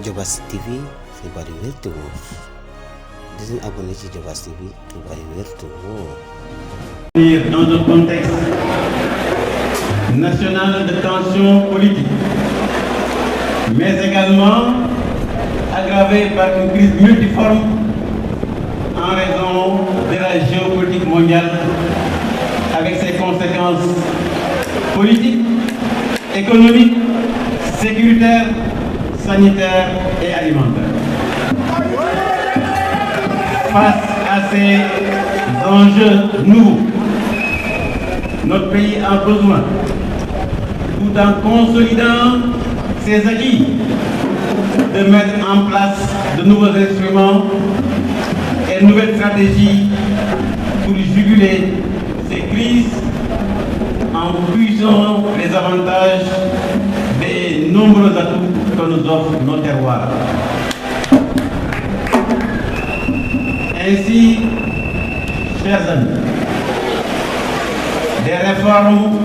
Diobass TV xibaar yu wér te wóor di leen abonné ci Diobass TV xibaar yu wér te wóor. Dans un contexte national de tension politique, mais également aggravé par une crise multiforme en raison de la géopolitique mondiale avec ses conséquences politiques, économiques, sécuritaires, sanitaires et alimentaires. Face à ces enjeux nouveaux, notre pays a besoin, tout en consolidant ses acquis, de mettre en place de nouveaux instruments et de nouvelles stratégies pour juguler ces crises en puisant les avantages des nombreux atouts que nous offrent nos terroirs. Ainsi, chers amis, des réformes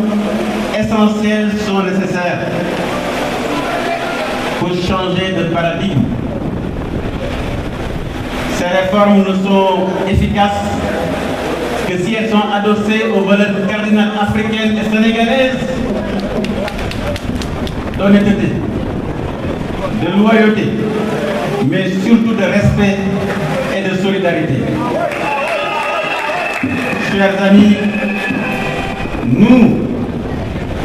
essentielles sont nécessaires pour changer de paradigme. Ces réformes ne sont efficaces que si elles sont adossées aux valeurs cardinales africaines et sénégalaises d'honnêteté, de loyauté, mais surtout de respect et de solidarité. Chers amis, nous,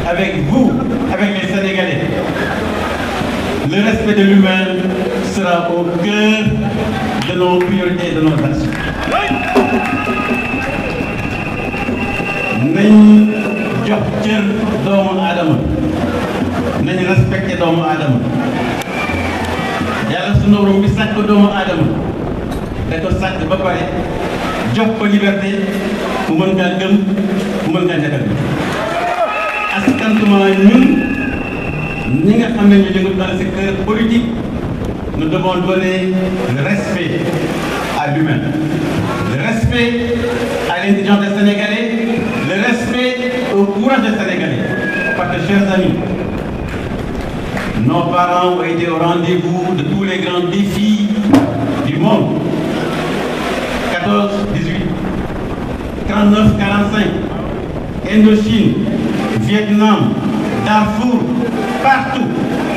avec vous, avec les Sénégalais, le respect de l'humain sera au cœur de nos priorités et de nos actions. Nañ jox cër doomu aadama, nañ respecté doomu aadama. Yàlla sunu borom bi sàkk doomu aadama da ko sàkk ba pare jox ko liberté mu mën ngaa gëm mu mën ngaa ñàkkal askantuma ñun ñi nga xam ne ñu yëngu dans le secteur politique, nous devons donner le respect à l'humain, le respect à l'intelligence des Sénégalais, le respect au courage des Sénégalais. Parce que, chers amis, nos parents ont été au rendez-vous de tous les grands défis du monde. 14, 18, 39, 45, Indochine, Vietnam, Darfour, partout,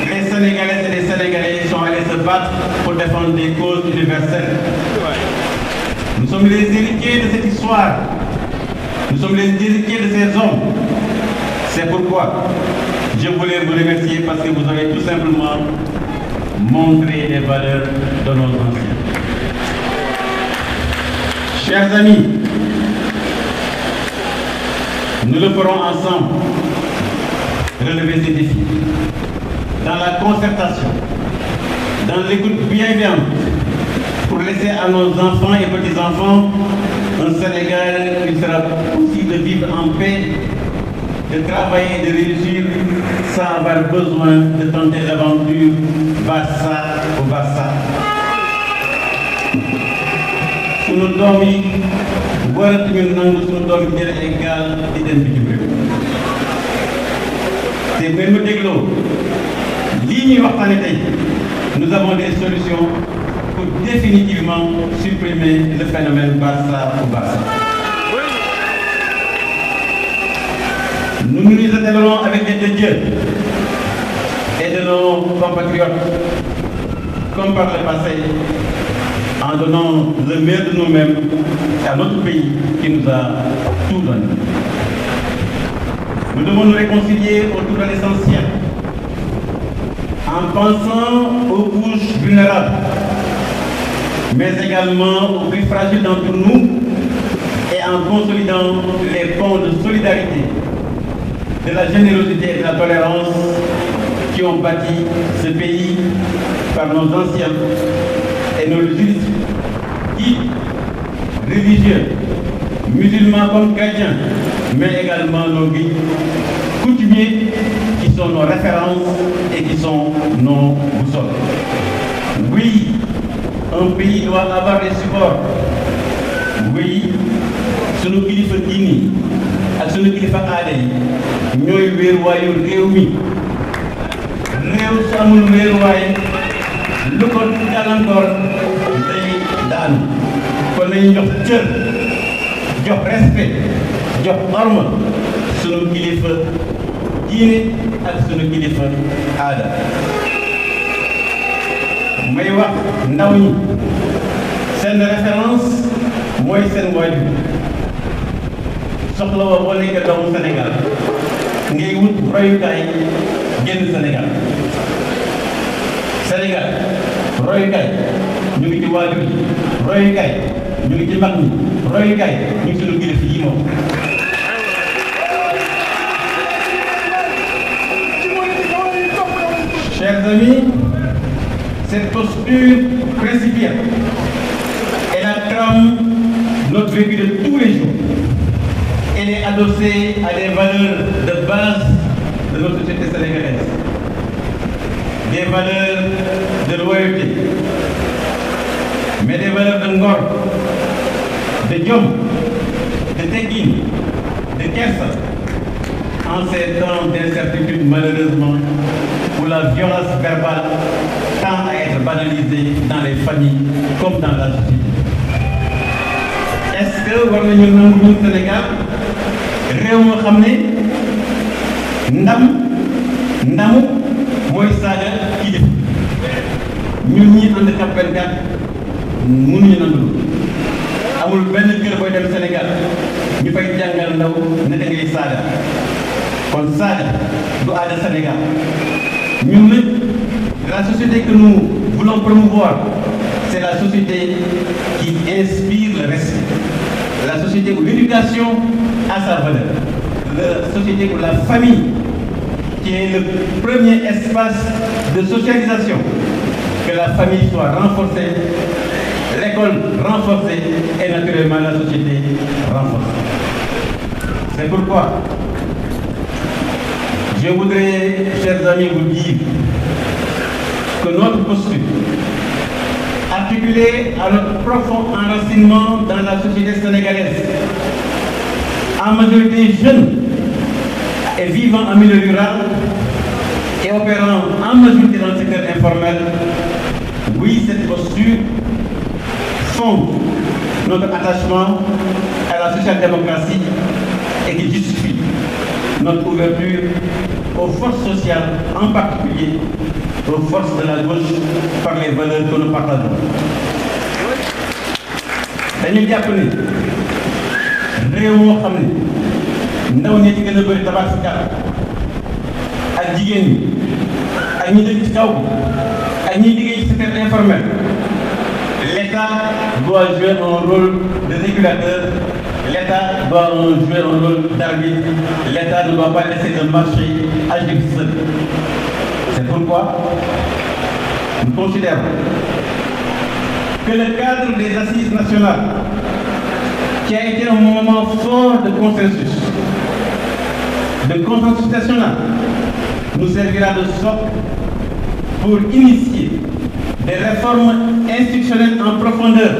les Sénégalaises et les Sénégalais sont allés se battre pour défendre des causes universelles. Nous sommes les héritiers de cette histoire. Nous sommes les héritiers de ces hommes. C'est pourquoi je voulais vous remercier parce que vous avez tout simplement montré les valeurs de nos anciens. Chers amis, nous le ferons ensemble, relever ces défis, dans la concertation, dans l'écoute bienveillante, pour laisser à nos enfants et petits-enfants un Sénégal où il sera possible de vivre en paix, de travailler, de réussir sans avoir besoin de tenter l'aventure Barça ou Barça. Sunu doom yi waratuñu nangu sunu doom yi jël ay gaal di dem bitim réew te bu ngeen ma dégloo lii ñuy waxtaane tey nous avons des solutions pour définitivement supprimer le phénomène Barça ou Barça. Nous nous attellerons avec l'aide de Dieu et de nos compatriotes, comme par le passé, en donnant le meilleur de nous-mêmes à notre pays qui nous a tout donné. Nous devons nous réconcilier autour de l'essentiel, en pensant aux couches vulnérables, mais également aux plus fragiles d'entre nous et en consolidant les ponts de solidarité, de la générosité et de la tolérance qui ont bâti ce pays par nos anciens et nos juristes, guides, religieux, musulmans comme chrétiens, mais également nos guides coutumiers qui sont nos références et qui sont nos boussoles. Oui, un pays doit avoir des supports. Oui, sunu kilifa diini ak sunu kilifa aada yi ñooy wéeruwaayu réew mi. réew su amul wéeruwaay lu ko gàllankoor day daanu kon nañu jox cër jox respect jox norme sunu kilifa diine ak sunu kilifa aada may wax ndaw ñi seen référence mooy seen waajur soxla woo boo nekkee doomu Sénégal ngay wut royukaay génn Sénégal royukaay ñu ngi ci waajur yi royukaay ñu ngi ci mag ñi royukaay ñu ngi sunu kilifa yi moom. Chers amis, cette posture principielle est la trame de notre vécu de tous les jours. Elle est adossée à des valeurs de base de notre société sénégalaise. Des valeurs de loyauté, mais des valeurs de ngor, de jom, de teggin, de kersa. En ces temps d'incertitude, malheureusement, où la violence verbale tend à être banalisée dans les familles comme dans la société. Est-ce que war nañu nangu ñun Sénégal réew moo xam ne ndamu mooy saaga kilifa ñun ñi handicap 24 mënuñu nangu amul benn kër booy dem Sénégal ñu fay jàngal ndaw naka ngay saaga kon saaga du aada Sénégal ñun nag la société que nous voulons promouvoir c'est la société qui inspire le respect, la société où l'éducation a sa valeur, la société où la famille qui est le premier espace de socialisation, que la famille soit renforcée, l'école renforcée et naturellement la société renforcée. C'est pourquoi je voudrais, chers amis, vous dire que notre posture, articulée à notre profond enracinement dans la société sénégalaise, en majorité jeune et vivant en milieu rural et opérant en majorité dans le secteur informel, oui, cette posture fonde notre attachement à la social-démocratie et qui justifie notre ouverture aux forces sociales, en particulier aux forces de la gauche, par les valeurs que nous partageons. dañuy jàpp ni réew moo xam ne ndaw ñi ci gën a bëri tabax si kàr ak jigéen ñi ak ñi dëkk ci kaw ak ñi liggéey ci secteur informel, l'État doit jouer un rôle de régulateur. L'État doit jouer un rôle d'arbitre. L'État ne doit pas laisser le marché agir seul. C'est pourquoi nous considérons que le cadre des assises nationales, qui a été un moment fort de consensus national, nous servira de socle pour initier des réformes institutionnelles en profondeur,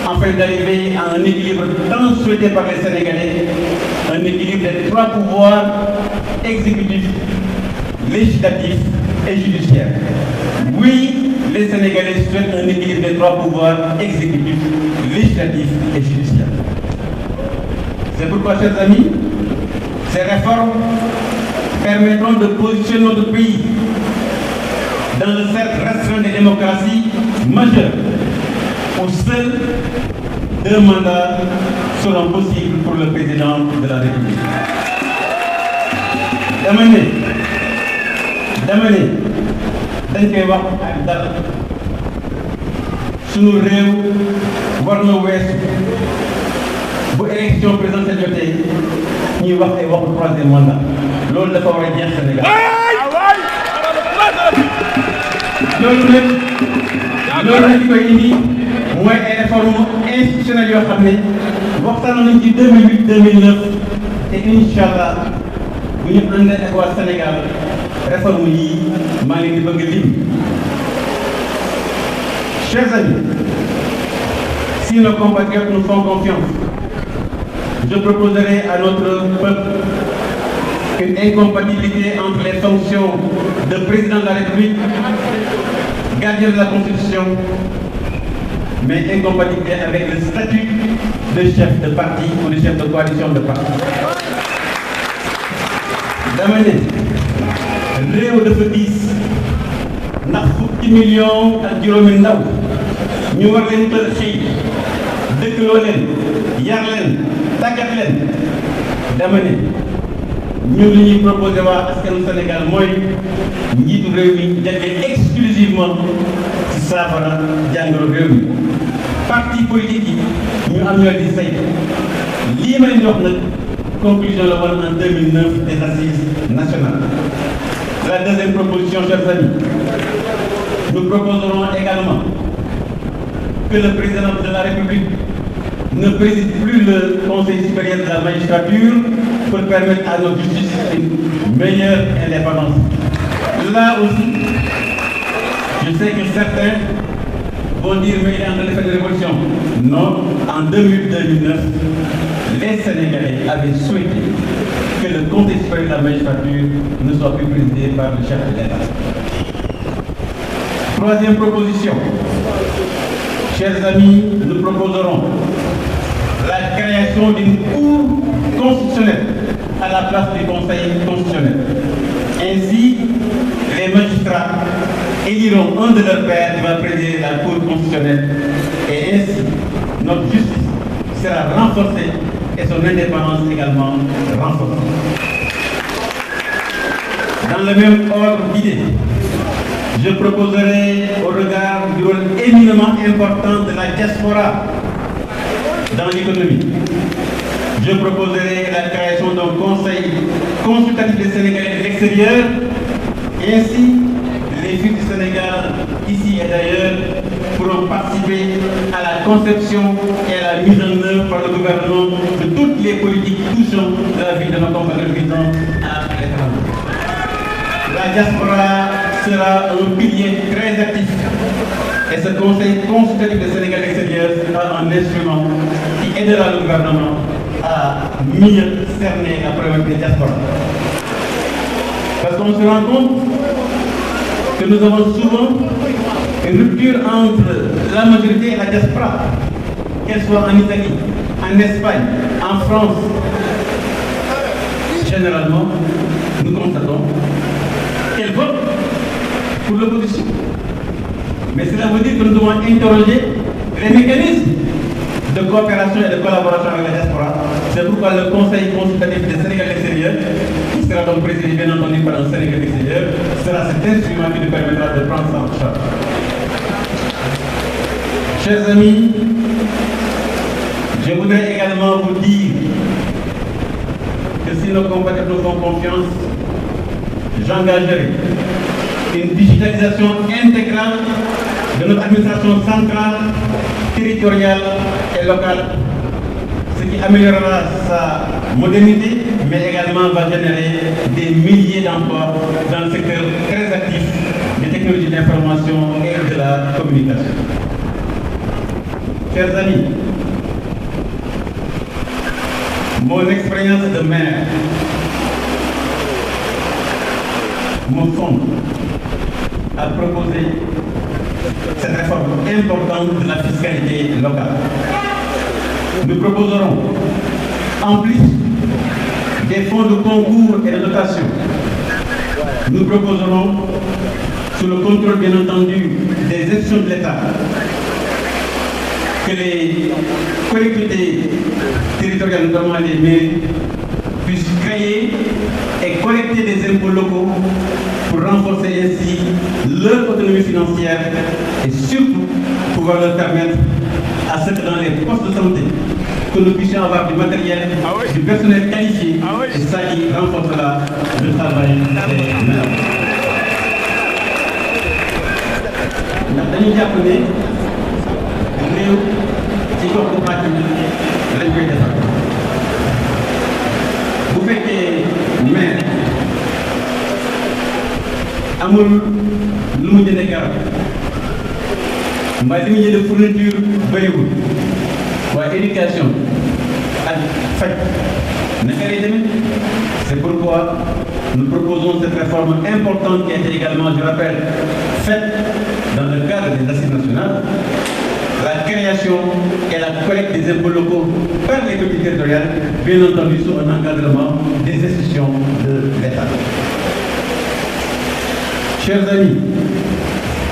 afin d'arriver à un équilibre tant souhaité par les Sénégalais, un équilibre des trois pouvoirs exécutifs, législatifs et judiciaires. Oui, les Sénégalais souhaitent un équilibre des trois pouvoirs exécutifs, législatifs et judiciaires. C'est pourquoi, chers amis, ces réformes permettront de positionner notre pays dans le cercle restreint des démocraties majeures, où seuls 2 mandats seront possibles pour le président de la République. dama ne dañ koy wax ak dara sunu réew war na weesu bu élection présidentielle jotee ñuy wax ay waxu 3e mandat loolu dafa war a jeex Sénégal. loolu nag koy indi mooy ay réformes institutionnelles yoo xam ne waxtaan nañ ci 2008 2009 te incha allah bu ñu àndee ak waa Sénégal réforme yi maa ngi leen di bëgg lim. Chers amis, si nos compatriotes nous font confiance, je proposerai à notre peuple une incompatibilité entre les fonctions de président de la République, gardien de la Constitution, mais incompatible avec le statut de chef de parti ou de chef de coalition de parti. dama ne réew dafa diis ndax fukki million ak juróomi ndaw ñu war leen tël xëy dëkkaloo leen yar leen tàggat leen dama ne ñun li ñuy proposé waa askanu Sénégal mooy njiitu réew mi jagleel exclusivement ci saafara jàngoro réew mi parti politique yi ñu am ñoo di saytu lii ma leen wax nag conclusion la woon en 2009 des assises nationales. La deuxième proposition, chers amis, nous proposerons également que le président de la République ne préside plus le Conseil supérieur de la magistrature pour permettre à notre justice une meilleure indépendance. Là aussi, je sais que certains vont dire mais il est en train de faire une révolution. Non, en 2009, les Sénégalais avaient souhaité que le Conseil supérieur de la magistrature ne soit plus présidé par le chef de l'État. Troisième proposition. Chers amis, nous proposerons la création d'une cour constitutionnelle à la place du Conseil constitutionnel. Ainsi, les magistrats éliront un de leurs pairs qui va présider la Cour constitutionnelle et ainsi notre justice sera renforcée et son indépendance également renforcée. Dans le même ordre d'idées, je proposerai au regard du rôle éminemment important de la diaspora dans l'économie. Je proposerai la création d'un conseil consultatif des Sénégalais de l'extérieur. Ainsi, les filles du Sénégal, ici et d'ailleurs, pourront participer à la conception et à la mise en œuvre par le gouvernement de toutes les politiques touchant la vie de nos compatriotes vivant à l'étranger. La diaspora sera un pilier très actif et ce conseil consultatif des Sénégalais de l'extérieur sera un instrument qui aidera le gouvernement à mieux cerner la problématique des diasporas. Parce qu'on se rend compte que nous avons souvent une rupture entre la majorité et la diaspora, qu'elle soit en Italie, en Espagne, en France. Généralement, nous constatons qu'elle vote pour l'opposition. Mais cela veut dire que nous devons interroger les mécanismes de coopération et de collaboration avec la diaspora. C'est pourquoi le Conseil consultatif des Sénégalais de l'extérieur, qui sera donc présidé bien entendu par un Sénégalais de l'extérieur, sera cet instrument qui nous permettra de prendre ça en charge. Chers amis, je voudrais également vous dire que si nos compatriotes nous font confiance, j'engagerai une digitalisation intégrale de notre administration centrale, territoriale et locale, ce qui améliorera sa modernité, mais également va générer des milliers d'emplois dans le secteur très actif des technologies d'information et de la communication. Chers amis, mon expérience de maire me fonde à proposer cette réforme importante de la fiscalité locale. Nous proposerons, en plus des fonds de concours et de dotation, nous proposerons, sous le contrôle bien entendu des institutions de l'État, que les collectivités territoriales, notamment les mairies, puissent créer et collecter des impôts locaux pour renforcer ainsi leur autonomie financière et surtout pouvoir leur permettre à ceux que dans les postes de santé que nous puissions avoir du matériel, du personnel qualifié et ça qui renforcera le travail des maires. Dañu jàpp ne réew ci gox bu pàcc lañ koy defar bu fekkee maire amul lu mu jëndee garab mbaa li mu jëndee fourniture bëriwul waaye éducation ak faj naka lay demee. C'est pourquoi nous proposons cette réforme importante qui a été également, je rappelle, faite dans le cadre des assises nationales, la création et la collecte des impôts locaux par les collectivités territoriales, bien entendu sous un encadrement des institutions de l'État. Chers amis,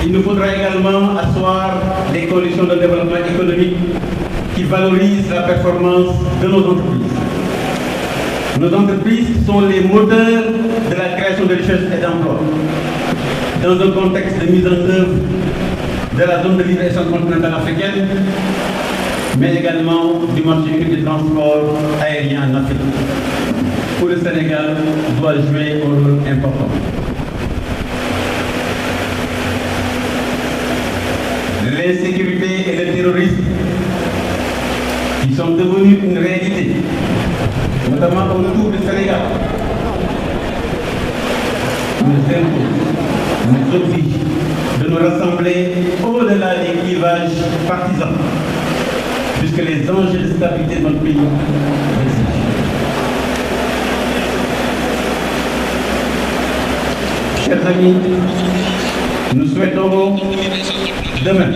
il nous faudra également asseoir les conditions de développement économique qui valorisent la performance de nos entreprises. Nos entreprises sont les moteurs de la création de richesses et d'emplois. Dans un contexte de mise en œuvre de la zone de libre-échange continentale africaine, mais également du marché unique du transport aérien en Afrique, où le Sénégal doit jouer un rôle important. L'insécurité et le terrorisme, qui sont devenus une réalité, notamment autour du Sénégal, nous imposent, nous obligent de nous rassembler au-delà des clivages partisans, puisque les enjeux de stabilité de notre pays l'exigent. Chers amis, nous souhaitons demain,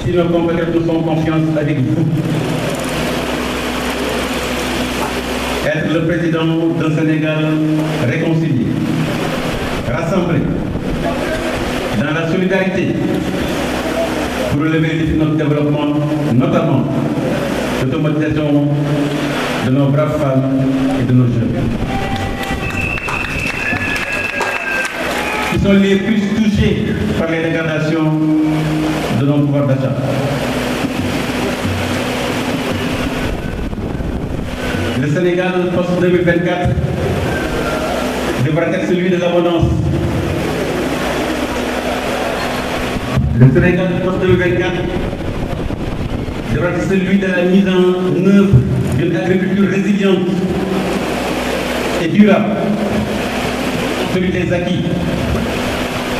si nos compatriotes nous font confiance avec vous, être le président d'un Sénégal réconcilié, rassemblé, dans la solidarité, pour relever les défis de notre développement, notamment l'automatisation de nos braves femmes et de nos jeunes, qui sont les plus touchés par les dégradations de nos pouvoirs d'achat. Le Sénégal post-2024 devra être celui de l'abondance. Le Sénégal post-2024 devra être celui de la mise en œuvre d'une agriculture résiliente et durable, celui des acquis,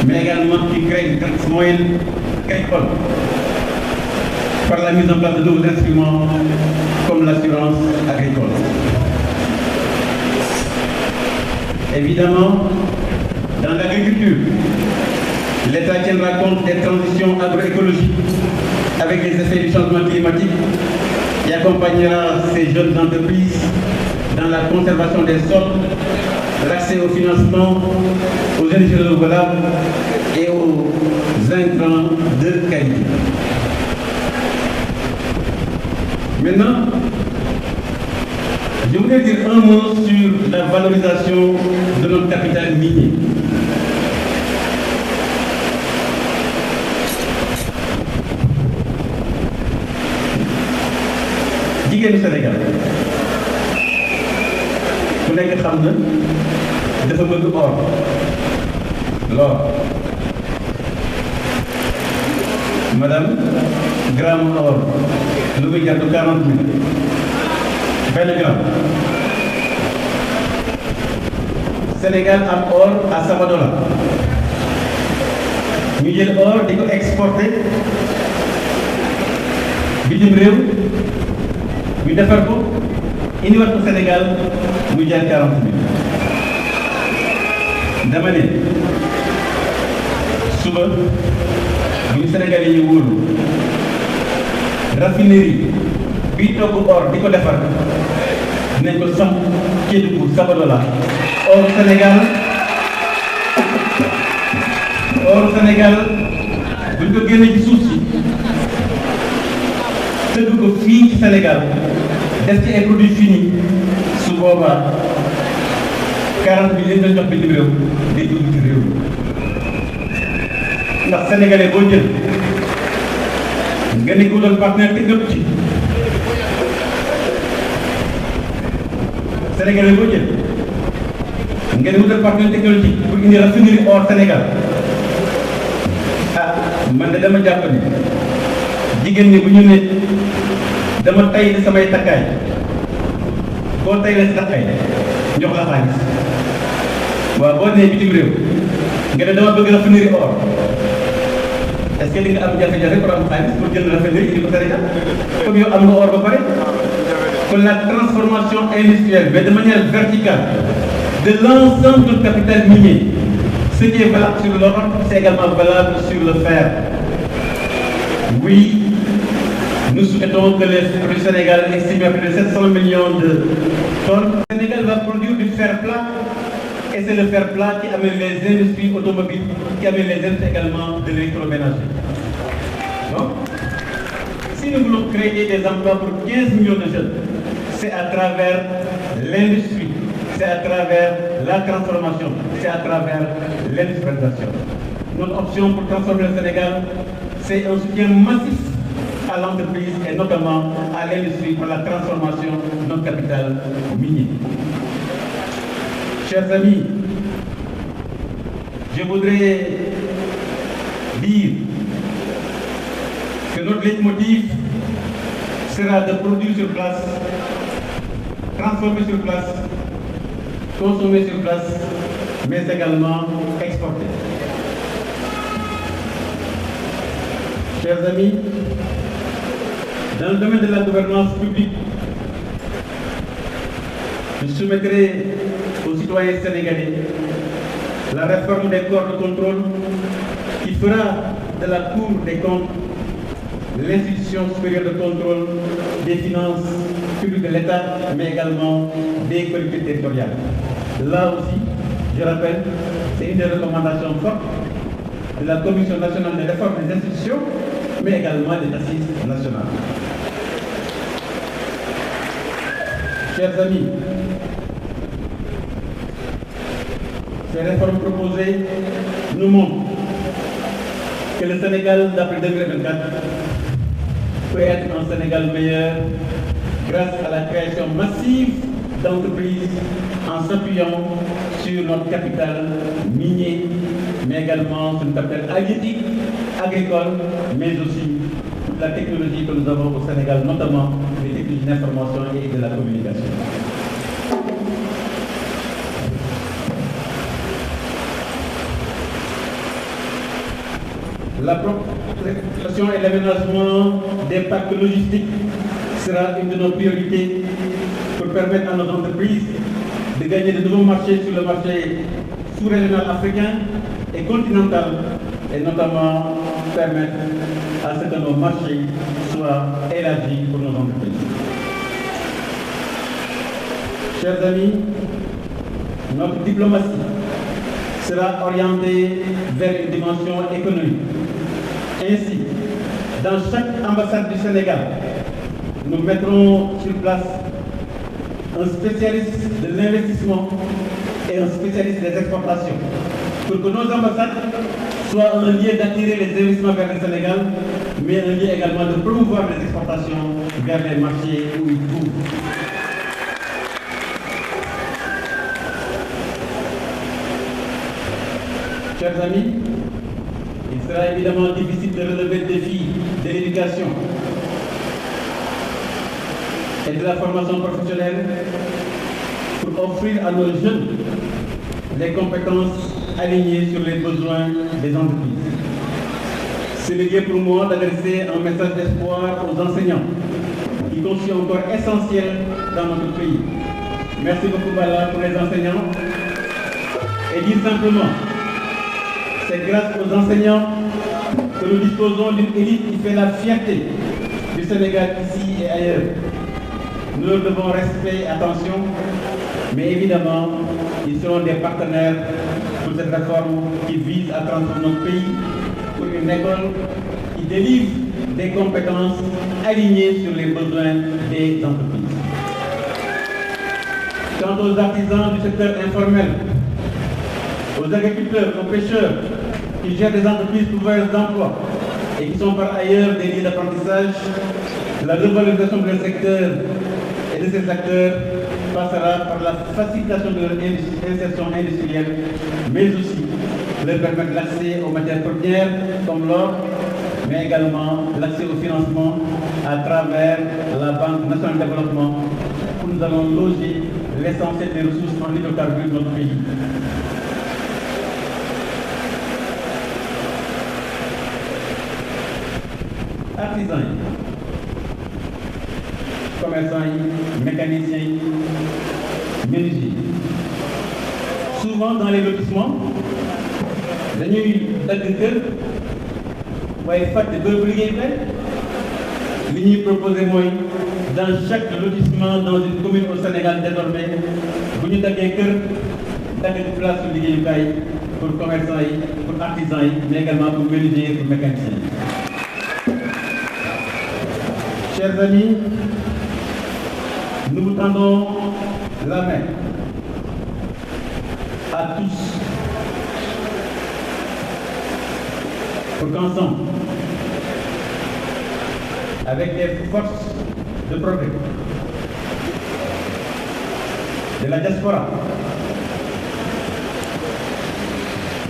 mais également qui crée une classe moyenne agricole par la mise en place de nouveaux instruments comme l'assurance agricole. Évidemment, dans l'agriculture, l'État tiendra compte des transitions agroécologiques avec les effets du changement climatique et accompagnera ces jeunes entreprises dans la conservation des sols, l'accès au financement, aux énergies renouvelables et aux intrants de qualité. Maintenant, je voudrais dire un mot sur la valorisation de notre capital minier. Jigéenu Sénégal ku nekk xam na dafa bëgg or l'or. Madame, gramme or lu muy jar 40 000 benn gramme. Sénégal am or à Sabodala ñu jël or di ko exporter bitim réew ñu defar ko indiwaat ko Sénégal mu jar 40 000. dama ne suba bu ñu Sénégalais yi wóolu raffinerie bi togg or di ko defar dinañ ko samp Kédougou Sabodala. Or Sénégal buñ ko génnee ci suuf si tëgg ko fii ci Sénégal def ci ay produits finis su boobaa 40 000 lañ jox bitim réew day dugg ci réew ndax sénégalais boo jël nga ne ko doon partenaire te gëpp ci sénégalais boo jël nga ne wutal partenaire technologique pour indi raffinerie or Sénégal. Ah man de dama jàpp ni jigéen ñi bu ñu ne dama tay li samay takkaay boo tay la si takkaay jox la xaalis waaw boo nee bitim réew nga ne dama bëgg raffinerie or est-ce que di nga am jafe-jafe pour am xaalis pour jënd raffinerie indi ko Sénégal comme yow am nga or ba pare. Kon la transformation industrielle mais de manière verticale de l'ensemble du capital minier Ce qui est valable sur l'or, c'est également valable sur le fer. Oui, nous souhaitons que le Sénégal estime à plus de 700 millions de tonnes. Le Sénégal va produire du fer plat et c'est le fer plat qui amène les industries automobiles, qui amène les industries également de l'électroménager. Donc, si nous voulons créer des emplois pour 15 millions de jeunes, c'est à travers l'industrie, c'est à travers la transformation, c'est à travers l'industrialisation. Notre option pour transformer le Sénégal, c'est un soutien massif à l'entreprise et notamment à l'industrie pour la transformation de notre capital minier. Chers amis, je voudrais dire que notre leitmotiv sera de produire sur place, transformer sur place, consommer sur place, mais également exporter. Chers amis, dans le domaine de la gouvernance publique, je soumettrai aux citoyens sénégalais la réforme des corps de contrôle qui fera de la Cour des comptes l'institution supérieure de contrôle des finances publiques de l'État, mais également des collectivités territoriales. Là aussi, je rappelle, c'est une des recommandations fortes de la Commission nationale de réforme des institutions, mais également des assises nationales. Chers amis, ces réformes proposées nous montrent que le Sénégal d'après 2024 peut être un Sénégal meilleur grâce à la création massive d'entreprises en s'appuyant sur notre capital minier, mais également sur le capital halieutique, agricole, mais aussi toute la technologie que nous avons au Sénégal, notamment les technologies d'information et de la communication. La protection et l'aménagement des parcs logistiques sera une de nos priorités pour permettre à nos entreprises de gagner de nouveaux marchés sur le marché sous-régional africain et continental, et notamment permettre à ce que nos marchés soient élargis pour nos entreprises. Chers amis, notre diplomatie sera orientée vers une dimension économique. Ainsi, dans chaque ambassade du Sénégal, nous mettrons sur place un spécialiste de l'investissement et un spécialiste des exportations, pour que nos ambassades soient un lieu d'attirer les investissements vers le Sénégal, mais un lieu également de promouvoir les exportations vers les marchés où ils trouvent. Chers amis, il sera évidemment difficile de relever le défi de l'éducation et de la formation professionnelle pour offrir à nos jeunes les compétences alignées sur les besoins des entreprises. C'est le lieu pour moi d'adresser un message d'espoir aux enseignants qui constituent encore essentiel dans notre pays. Merci beaucoup Bala pour les enseignants et dire simplement, c'est grâce aux enseignants que nous disposons d'une élite qui fait la fierté du Sénégal ici et ailleurs. Nous leur devons respect et attention, mais évidemment, ils seront des partenaires pour cette réforme qui vise à transformer notre pays pour une école qui délivre des compétences alignées sur les besoins des entreprises. Quant aux artisans du secteur informel, aux agriculteurs, aux pêcheurs, qui gèrent des entreprises pourvoyeuses d'emploi et qui sont par ailleurs des lieux d'apprentissage, la revalorisation de leur secteur et de ces acteurs passera par la facilitation de leur insertion industrielle, mais aussi leur permettre l'accès aux matières premières comme l'or, mais également l'accès au financement à travers la Banque nationale de développement, où nous allons loger l'essentiel des ressources en hydrocarbures de notre pays. Artisans yi, commerçants yi, mécaniciens yi, menuisiers. Souvent dans les lotissements, dañuy dagg kër waaye fàtte bërëbu liggéeyukaay li ñuy proposé mooy dans chaque lotissement dans une commune au Sénégal désormais bu ñu daggee kër dagg ci place su liggéeyukaay pour commerçants yi pour artisans yi mais également pour menuisiers pour mécaniciens yi. Chers amis, nous vous tendons la main à tous pour qu'ensemble, avec les forces de progrès de la diaspora,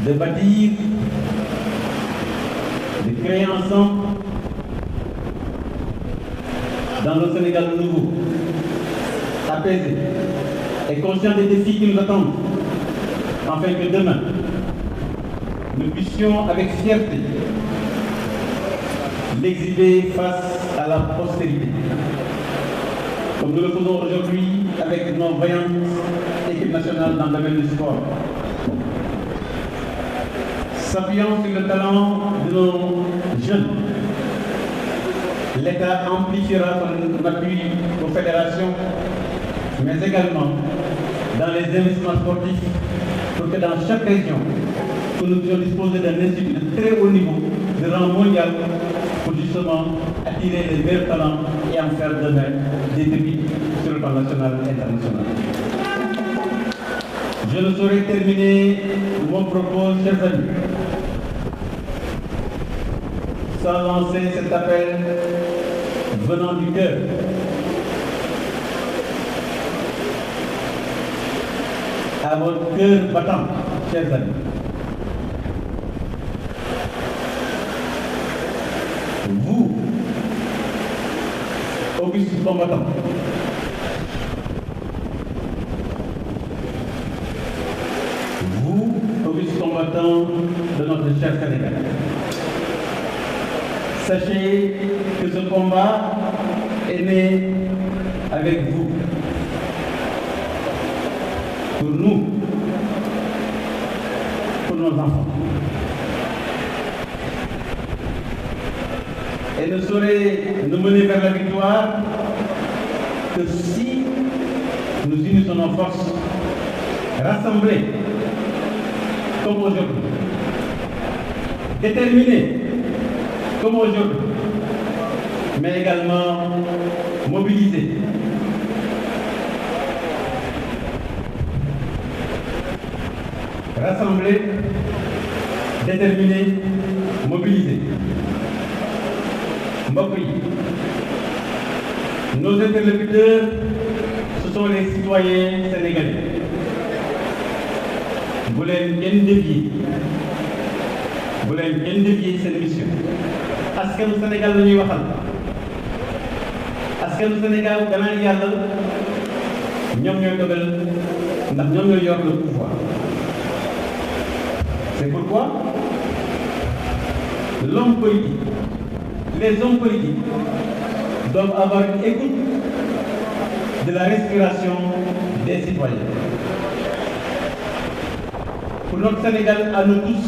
de bâtir, de créer ensemble dans le Sénégal nouveau, apaisé et conscient des défis qui nous attendent, afin que demain, nous puissions avec fierté l'exhiber face à la postérité, comme nous le faisons aujourd'hui avec nos vaillantes équipes nationales dans le domaine du sport. S'appuyant sur le talent de nos jeunes, l'État amplifiera son appui aux fédérations, mais également dans les investissements sportifs pour que dans chaque région, que nous puissions disposer d'un institut de très haut niveau, de rang mondial, pour justement attirer les meilleurs talents et en faire demain des pépites sur le plan national et international. Je ne saurais terminer mon propos, chers amis, sans lancer cet appel venant du cœur. À votre cœur battant, chers amis. Vous, augustes combattants, vous, augustes combattants de notre cher Sénégal, sachez que ce combat est né avec vous. Pour nous, pour nos enfants. Et ne saurait nous mener vers la victoire que si nous unissons nos forces, rassemblés comme aujourd'hui, déterminés comme aujourd'hui, mais également mobilisés. Rassemblés, déterminés, mobilisés. Mbokk yi, nos interlocuteurs, ce sont les citoyens sénégalais. Bu leen kenn dévier, bu leen kenn dévier seen mission. Askanu Sénégal la ñuy waxal. Askanu Sénégal gannaaw yàlla ñoom ñooy dogal ndax ñoom ñooy yor le pouvoir. C'est pourquoi l'homme politique, les hommes politiques doivent avoir une écoute de la respiration des citoyens. Pour notre Sénégal à nous tous,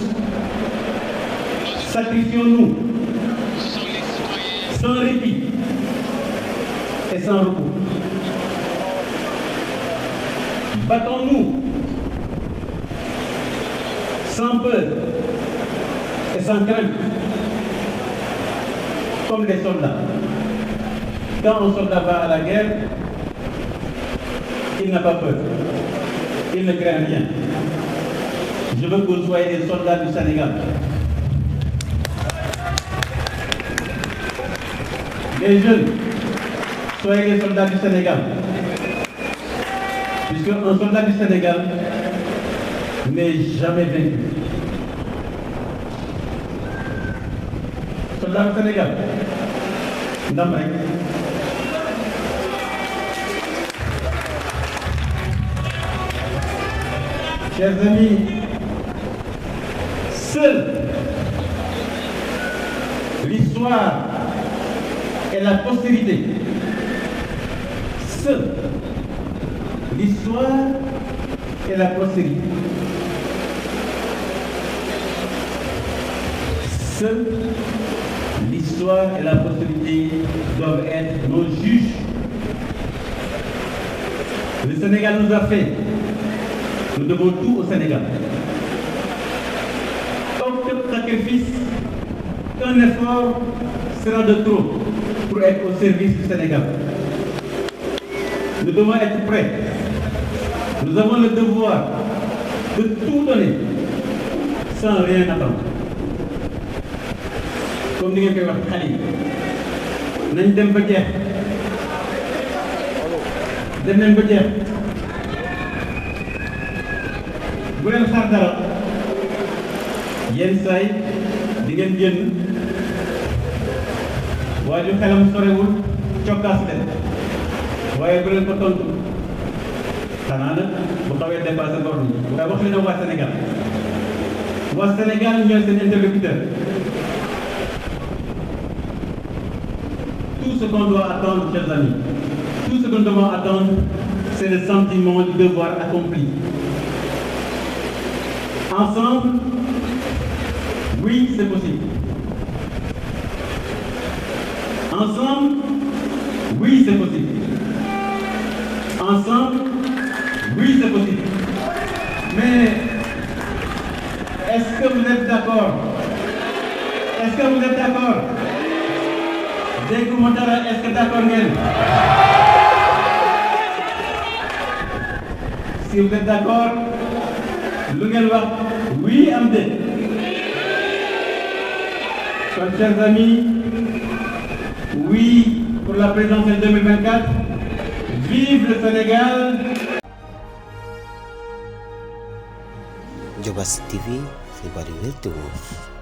sacrifions-nous sans répit et sans repos. Battons-nous sans peur et sans crainte, comme les soldats. Quand un soldat va à la guerre, il n'a pas peur, il ne craint rien. Je veux que vous soyez des soldats du Sénégal. Les jeunes, soyez des soldats du Sénégal. Puisque un soldat du Sénégal n'est jamais vaincu. Soldat du Sénégal, ndam rek. Chers amis, seule l'histoire et la postérité, seule l'histoire et la postérité Seule l'histoire et la postérité doivent être nos juges. Le Sénégal nous a fait. Nous devons tout au Sénégal. Aucun sacrifice, qu'un effort sera de trop pour être au service du Sénégal. Nous devons être prêts. Nous avons le devoir de tout donner sans rien attendre. Comme ni ngeen koy wax xale yi nañ dem ba jeex dem nañ ba jeex bu leen xaar dara yenn saay di ngeen génn waa ju xelam sorewul cokkaas leen waaye bu leen ko tontu xanaa nag bu xawee dépassé bor ni waaye wax leen waa Sénégal ñooy seen interlocuteur. Tout ce qu'on doit attendre, chers amis, tout ce que nous devons attendre, c'est le sentiment du devoir accompli. Ensemble, oui, c'est possible. Ensemble, oui, c'est possible. Ensemble, oui, c'est possible. Mais est-ce que vous êtes d'accord? Est-ce que vous êtes d'accord? Dégguma dara, est-ce que d'accord ngeen? Si vous êtes d'accord, lu ngeen wax oui am déet. Kon chers amis, oui pour la présidentielle 2024. Vive le Sénégal. Diobass TV, xibaar yu wér te wóor.